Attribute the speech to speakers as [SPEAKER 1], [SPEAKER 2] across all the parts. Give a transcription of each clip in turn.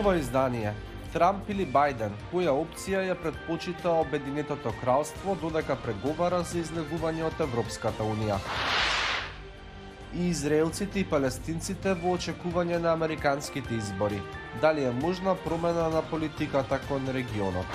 [SPEAKER 1] Ово издание Трамп или Бајден, која опција ја предпочита Обединетото кралство додека преговара за излегување од Европската унија. И израелците и палестинците во очекување на американските избори. Дали е можна промена на политиката кон регионот?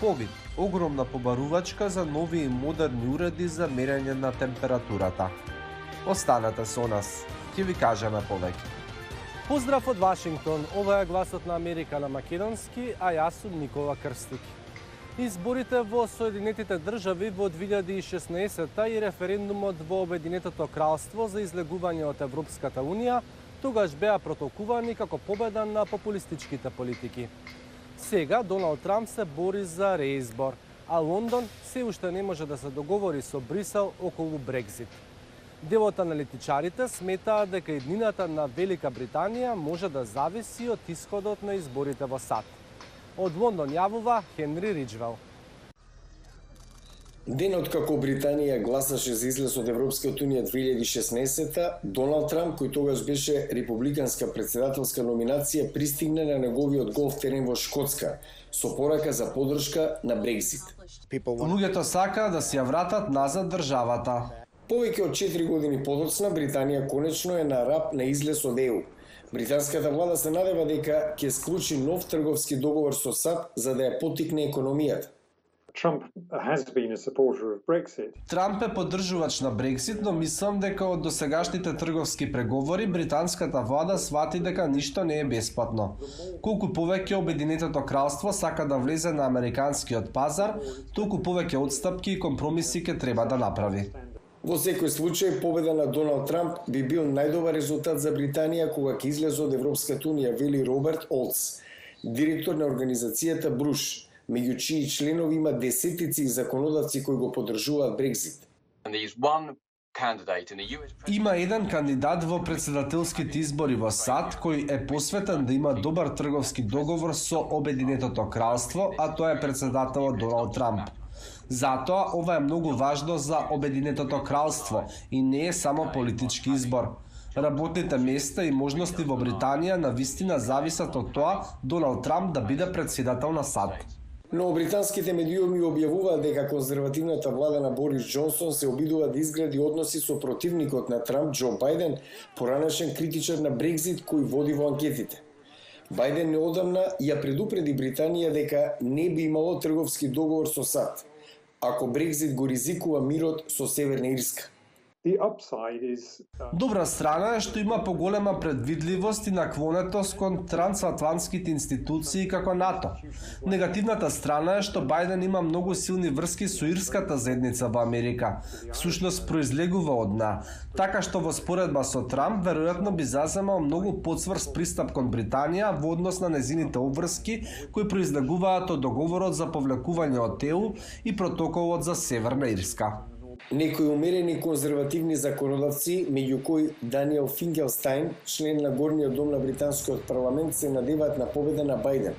[SPEAKER 1] COVID – огромна побарувачка за нови и модерни уреди за мерење на температурата. Останете со нас, ќе ви кажеме повеќе.
[SPEAKER 2] Поздрав од Вашингтон, ова е гласот на Америка на македонски, а јас сум Никола Крстик. Изборите во Соединетите држави во 2016 и референдумот во Обединетото кралство за излегување од Европската унија тогаш беа протолкувани како победа на популистичките политики. Сега Доналд Трамп се бори за реизбор, а Лондон се уште не може да се договори со Брисел околу Брекзит. Делот аналитичарите сметаат дека иднината на Велика Британија може да зависи од исходот на изборите во САД. Од Лондон јавува Хенри Риджвел.
[SPEAKER 3] Денот како Британија гласаше за излез од Европската унија 2016-та, Доналд Трамп, кој тогаш беше републиканска председателска номинација, пристигна на неговиот голф терен во Шкотска со порака за поддршка на Брекзит.
[SPEAKER 1] Луѓето сакаат да си ја вратат назад државата.
[SPEAKER 3] Повеќе од 4 години подоцна, Британија конечно е на рап на излез од ЕУ. Британската влада се надева дека ќе склучи нов трговски договор со САД за да ја поттикне економијата.
[SPEAKER 1] Трамп е поддржувач на Брексит, но мислам дека од досегашните трговски преговори британската влада свати дека ништо не е бесплатно. Колку повеќе Обединетото кралство сака да влезе на американскиот пазар, толку повеќе отстапки и компромиси ќе треба да направи.
[SPEAKER 3] Во секој случај, победа на Доналд Трамп би бил најдобар резултат за Британија кога ќе излезе од Европската унија, вели Роберт Олц, директор на организацијата Бруш, меѓу чии членови има десетици законодавци кои го поддржуваат Брекзит.
[SPEAKER 1] Има еден кандидат во председателските избори во САД кој е посветен да има добар трговски договор со Обединетото кралство, а тоа е председателот Доналд Трамп. Затоа ова е многу важно за Обединетото кралство и не е само политички избор. Работните места и можности во Британија навистина зависат од тоа Доналд Трамп да биде председател на САД.
[SPEAKER 3] Но британските медиуми објавуваат дека конзервативната влада на Борис Џонсон се обидува да изгради односи со противникот на Трамп, Џо Бајден, поранешен критичар на Брекзит кој води во анкетите. Бајден неодамна ја предупреди Британија дека не би имало трговски договор со САД, ако Брекзит го ризикува мирот со Северна Ирска.
[SPEAKER 1] Добра страна е што има поголема предвидливост и наклонетост кон трансатлантските институции како НАТО. Негативната страна е што Бајден има многу силни врски со ирската заедница во Америка, всушност произлегува од неа, така што во споредба со Трамп веројатно би заземал многу подсврс пристап кон Британија во однос на незините обврски кои произлегуваат од договорот за повлекување од ЕУ и протоколот за Северна Ирска.
[SPEAKER 3] Некои умерени конзервативни законодавци, меѓу кои Даниел Фингелстајн, член на горниот дом на британскиот парламент, се надеваат на победа на Бајден.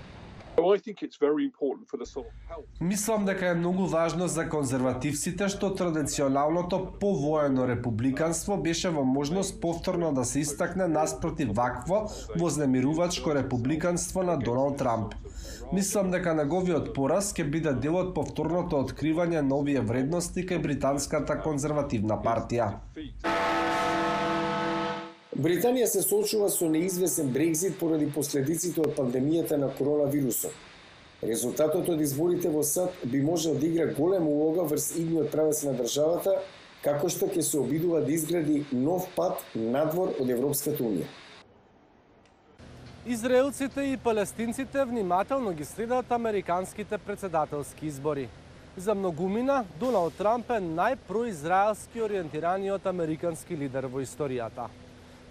[SPEAKER 1] Мислам дека е многу важно за конзервативците што традиционалното повоено републиканство беше во можност повторно да се истакне наспроти вакво вознемирувачко републиканство на Доналд Трамп. Мислам дека неговиот пораз ќе биде дел од повторното откривање на овие вредности кај британската конзервативна партија.
[SPEAKER 3] Британија се соочува со неизвестен Брекзит поради последиците од пандемијата на коронавирусот. Резултатот од изборите во САД би можел да игра голема улога врз идниот правец на државата, како што ќе се обидува да изгради нов пат надвор од Европската унија.
[SPEAKER 2] Израелците и палестинците внимателно ги следат американските председателски избори. За многумина, Доналд Трамп е најпроизраелски ориентираниот американски лидер во историјата.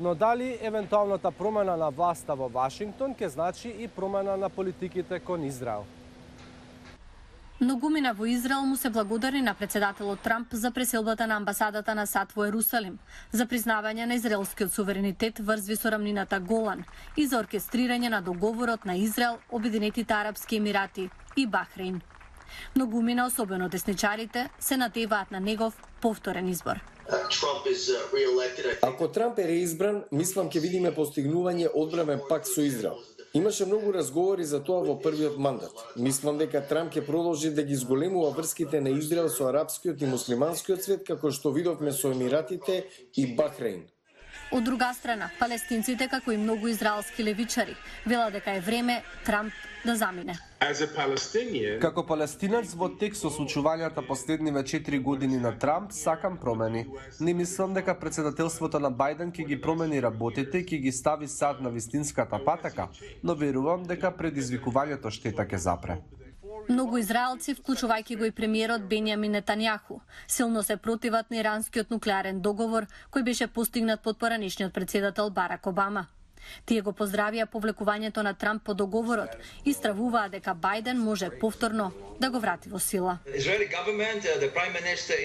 [SPEAKER 2] Но дали евентуалната промена на власта во Вашингтон ќе значи и промена на политиките кон Израел?
[SPEAKER 4] Многумина во Израел му се благодари на председателот Трамп за преселбата на амбасадата на САД во Ерусалим, за признавање на израелскиот суверенитет врз со рамнината Голан и за оркестрирање на договорот на Израел, Обединетите арапски емирати и Бахрейн. Многумина, особено десничарите, се надеваат на негов повторен избор.
[SPEAKER 3] Ако Трамп е реизбран, мислам ќе видиме постигнување одбрамен пакт со Израел. Имаше многу разговори за тоа во првиот мандат. Мислам дека Трамп ќе продолжи да ги зголемува врските на Израел со арапскиот и муслиманскиот свет, како што видовме со Емиратите и Бахрейн.
[SPEAKER 4] Од друга страна, палестинците, како и многу израелски левичари, велат дека е време Трамп да замине.
[SPEAKER 1] Како палестинец во тек со случувањата последниве 4 години на Трамп, сакам промени. Не мислам дека председателството на Бајден ќе ги промени работите и ќе ги стави сад на вистинската патека, но верувам дека предизвикувањето штета ќе запре.
[SPEAKER 4] Многу израелци, вклучувајќи го и премиерот Бенјамин Нетањаху, силно се противат на иранскиот нуклеарен договор кој беше постигнат под поранешниот председател Барак Обама. Тие го поздравија повлекувањето на Трамп по договорот и стравуваа дека Бајден може повторно да го врати во сила.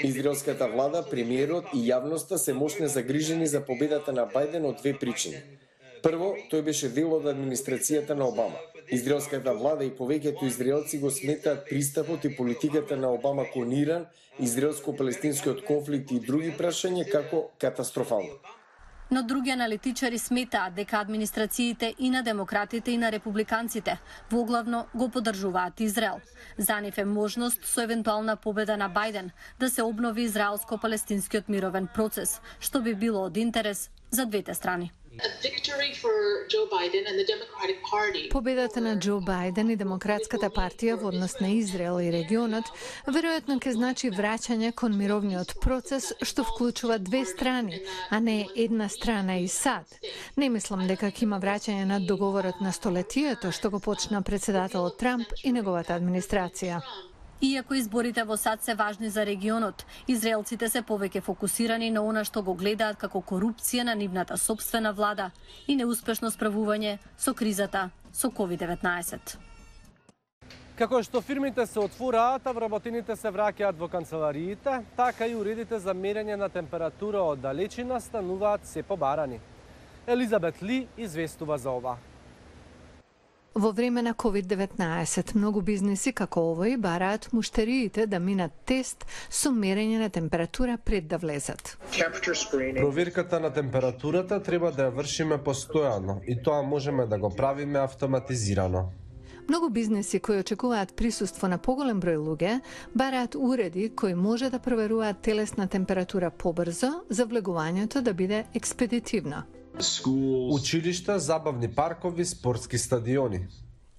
[SPEAKER 3] Израелската влада, премиерот и јавноста се мощно загрижени за победата на Бајден од две причини. Прво, тој беше дел од администрацијата на Обама. Израелската влада и повеќето израелци го сметаат пристапот и политиката на Обама кон Иран, израелско-палестинскиот конфликт и други прашања како катастрофално.
[SPEAKER 4] Но други аналитичари сметаат дека администрациите и на демократите и на републиканците воглавно го поддржуваат Израел. За нив е можност со евентуална победа на Бајден да се обнови израелско-палестинскиот мировен процес, што би било од интерес за двете страни.
[SPEAKER 5] Победата на Џо Бајден и Демократската партија во однос на Израел и регионот веројатно ќе значи враќање кон мировниот процес што вклучува две страни, а не една страна и САД. Не мислам дека ќе има враќање на договорот на столетието што го почна председателот Трамп и неговата администрација.
[SPEAKER 4] Иако изборите во САД се важни за регионот, израелците се повеќе фокусирани на она што го гледаат како корупција на нивната сопствена влада и неуспешно справување со кризата со COVID-19.
[SPEAKER 2] Како што фирмите се отвораат, а вработените се враќаат во канцелариите, така и уредите за мерење на температура од далечина стануваат се побарани. Елизабет Ли известува за ова.
[SPEAKER 5] Во време на COVID-19, многу бизниси како овој бараат муштериите да минат тест со мерење на температура пред да влезат.
[SPEAKER 1] Проверката на температурата треба да ја вршиме постојано и тоа можеме да го правиме автоматизирано.
[SPEAKER 5] Многу бизниси кои очекуваат присуство на поголем број луѓе бараат уреди кои може да проверуваат телесна температура побрзо за влегувањето да биде експедитивно.
[SPEAKER 1] Училишта, забавни паркови, спортски стадиони.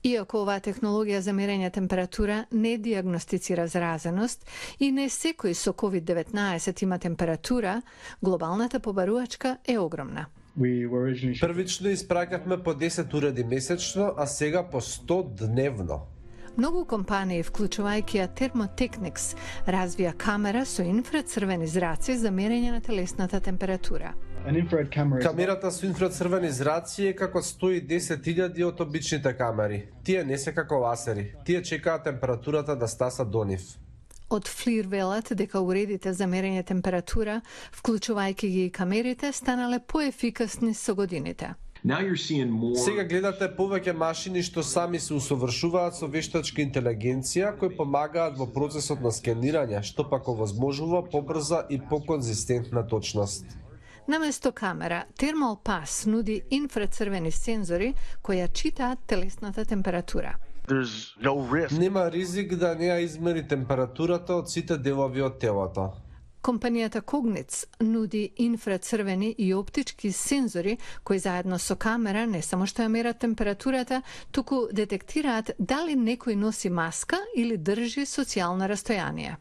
[SPEAKER 5] Иако оваа технологија за мерење температура не диагностицира заразеност и не секој со COVID-19 има температура, глобалната побарувачка е огромна.
[SPEAKER 1] Првично испраќавме по 10 уреди месечно, а сега по 100 дневно.
[SPEAKER 5] Многу компании, вклучувајќи ја Thermotechnics, развија камера со инфрацрвени зраци за мерење на телесната температура.
[SPEAKER 1] Камерата со инфрацрвени зраци е како 110.000 од обичните камери. Тие не се како ласери. Тие чекаат температурата да стаса до нив.
[SPEAKER 5] Од FLIR велат дека уредите за мерење температура, вклучувајќи ги и камерите, станале поефикасни со годините.
[SPEAKER 1] Сега гледате повеќе машини што сами се усовршуваат со вештачка интелигенција кои помагаат во процесот на скенирање, што пак овозможува побрза и поконзистентна точност.
[SPEAKER 5] Наместо камера, Thermal Pass нуди инфрацрвени сензори кои ја читаат телесната температура.
[SPEAKER 1] Нема ризик да не ја измери температурата од сите делови од телото.
[SPEAKER 5] Компанијата Cognites нуди инфрацрвени и оптички сензори кои заедно со камера не само што ја мерат температурата, туку детектираат дали некој носи маска или држи социјално растојание.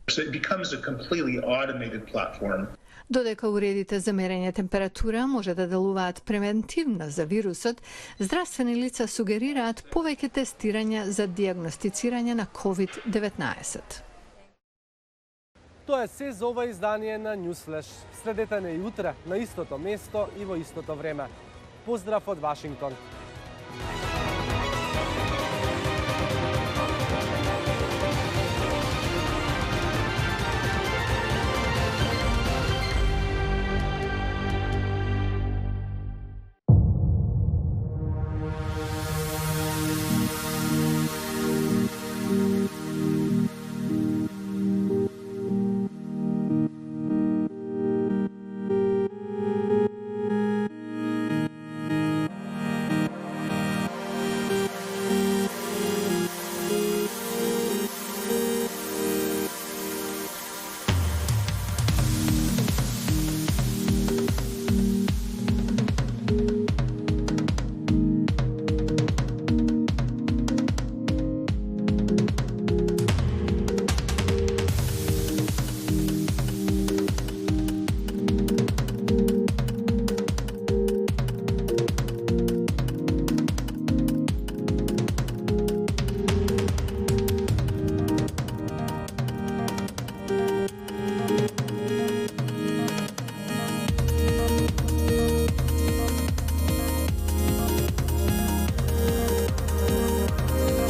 [SPEAKER 5] Додека уредите за мерење температура може да делуваат превентивно за вирусот, здравствени лица сугерираат повеќе тестирања за диагностицирање на COVID-19.
[SPEAKER 2] Тоа е се за ова издание на Newsflash. Следете не и утре на истото место и во истото време. Поздрав од Вашингтон.